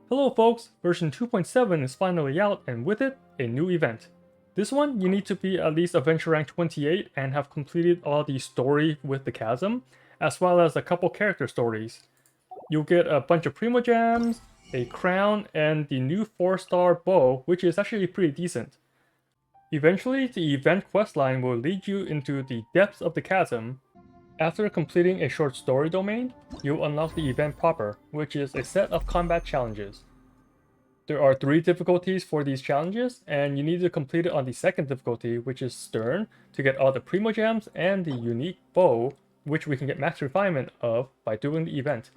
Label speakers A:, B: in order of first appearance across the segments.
A: Hello folks, version 2.7 is finally out and with it, a new event. This one, you need to be at least adventure rank 28 and have completed all the story with the chasm, as well as a couple character stories. You'll get a bunch of Primogems, a crown, and the new 4-star bow, which is actually pretty decent. Eventually, the event questline will lead you into the depths of the chasm. After completing a short story domain, you'll unlock the event proper, which is a set of combat challenges. There are 3 difficulties for these challenges, and you need to complete it on the second difficulty, which is Stern, to get all the Primogems and the unique bow, which we can get max refinement of by doing the event.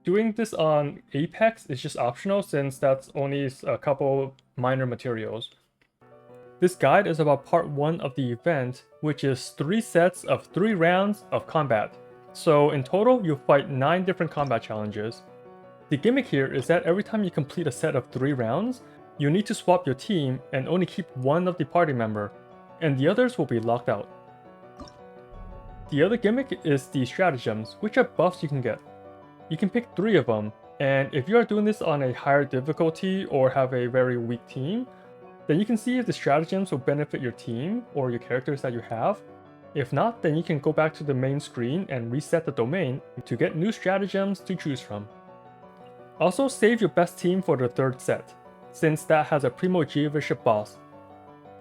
A: Doing this on Apex is just optional since that's only a couple minor materials. This guide is about part 1 of the event, which is 3 sets of 3 rounds of combat. So in total, you'll fight 9 different combat challenges. The gimmick here is that every time you complete a set of 3 rounds, you need to swap your team and only keep one of the party member, and the others will be locked out. The other gimmick is the stratagems, which are buffs you can get. You can pick 3 of them, and if you are doing this on a higher difficulty or have a very weak team, then you can see if the stratagems will benefit your team or your characters that you have. If not, then you can go back to the main screen and reset the domain to get new stratagems to choose from. Also save your best team for the 3rd set, since that has a Primogems boss.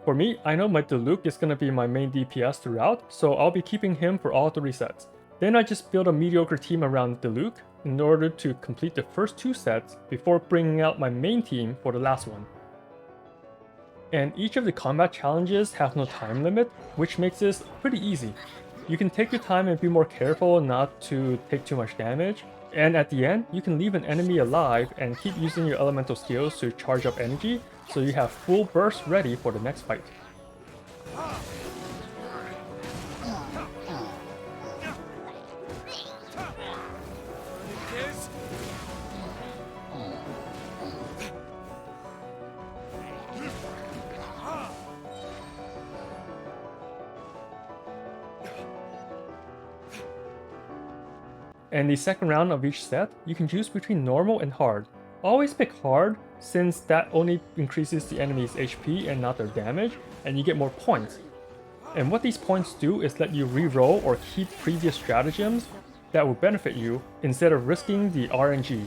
A: For me, I know my Diluc is going to be my main DPS throughout, so I'll be keeping him for all 3 sets. Then I just build a mediocre team around Diluc in order to complete the first 2 sets before bringing out my main team for the last one. And each of the combat challenges have no time limit, which makes this pretty easy. You can take your time and be more careful not to take too much damage, and at the end, you can leave an enemy alive and keep using your elemental skills to charge up energy, so you have full burst ready for the next fight. In the second round of each set, you can choose between normal and hard. Always pick hard, since that only increases the enemy's HP and not their damage, and you get more points. And what these points do is let you re-roll or keep previous stratagems that will benefit you instead of risking the RNG.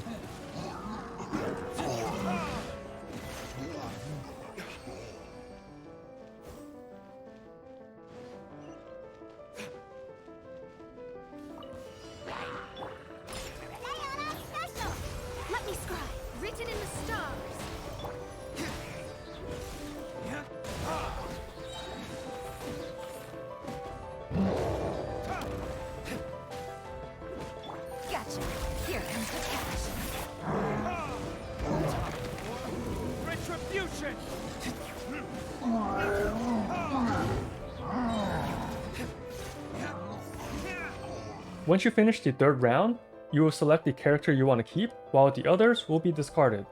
A: Once you finish the 3rd round, you will select the character you want to keep, while the others will be discarded.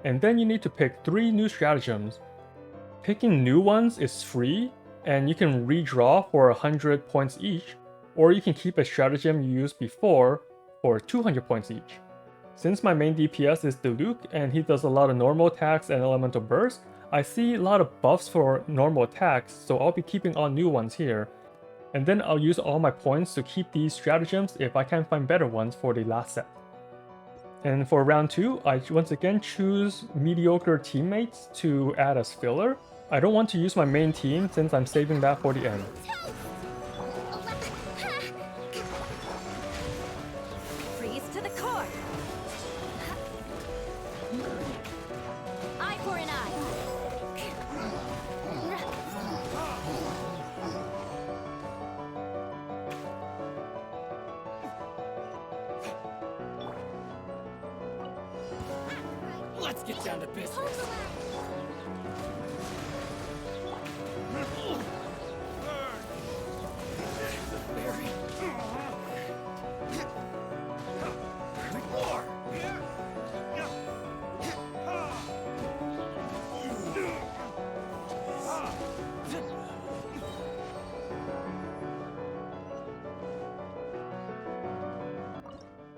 A: And then you need to pick 3 new stratagems. Picking new ones is free, and you can redraw for 100 points each, or you can keep a stratagem you used before for 200 points each. Since my main DPS is Diluc and he does a lot of normal attacks and elemental burst, I see a lot of buffs for normal attacks, so I'll be keeping all new ones here. And then I'll use all my points to keep these stratagems if I can't find better ones for the last set. And for round 2, I once again choose mediocre teammates to add as filler. I don't want to use my main team since I'm saving that for the end.
B: Freeze to the core. Eye for an eye.
C: Let's get down to business.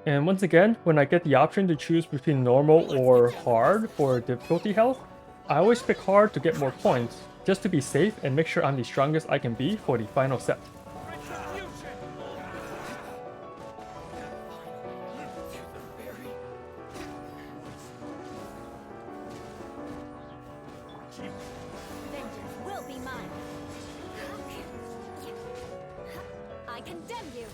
A: And once again, when I get the option to choose between normal or hard for difficulty health, I always pick hard to get more points, just to be safe and make sure I'm the strongest I can be for the final set.
B: Vengeance will be mine. I condemn you.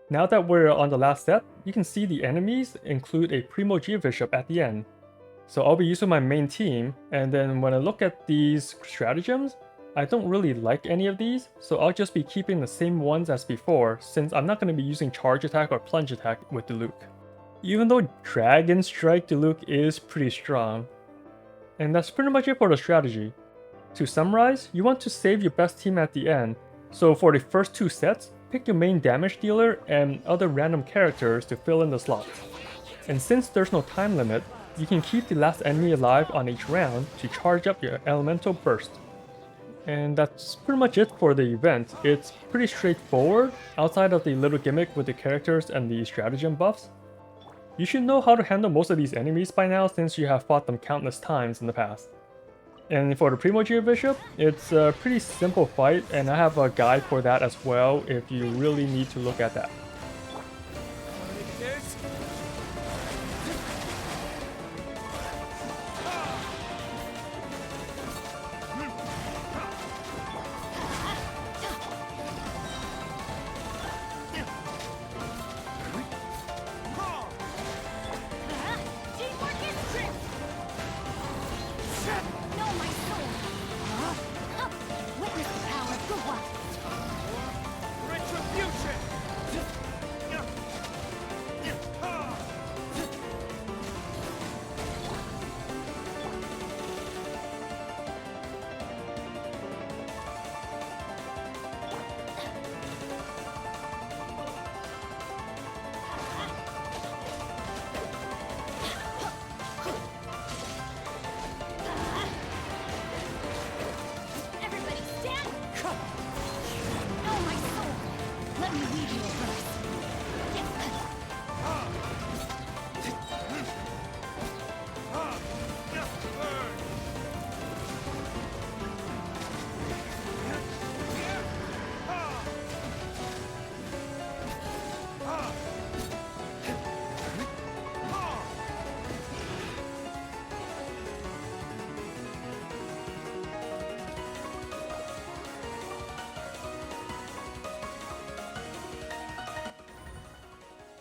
A: Now that we're on the last set, you can see the enemies include a Primogems bishop at the end. So I'll be using my main team, and then when I look at these stratagems, I don't really like any of these, so I'll just be keeping the same ones as before, since I'm not going to be using charge attack or plunge attack with Diluc. Even though Dragon Strike Diluc is pretty strong. And that's pretty much it for the strategy. To summarize, you want to save your best team at the end, so for the first 2 sets, pick your main damage dealer and other random characters to fill in the slots. And since there's no time limit, you can keep the last enemy alive on each round to charge up your elemental burst. And that's pretty much it for the event. It's pretty straightforward, outside of the little gimmick with the characters and the stratagem buffs. You should know how to handle most of these enemies by now since you have fought them countless times in the past. And for the Primogems Bishop, it's a pretty simple fight, and I have a guide for that as well if you really need to look at that.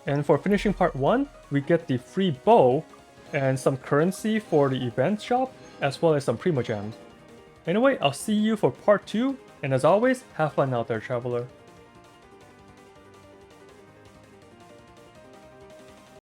A: And for finishing part 1, we get the free bow and some currency for the event shop, as well as some Primogems. Anyway, I'll see you for part 2, and as always, have fun out there, traveler.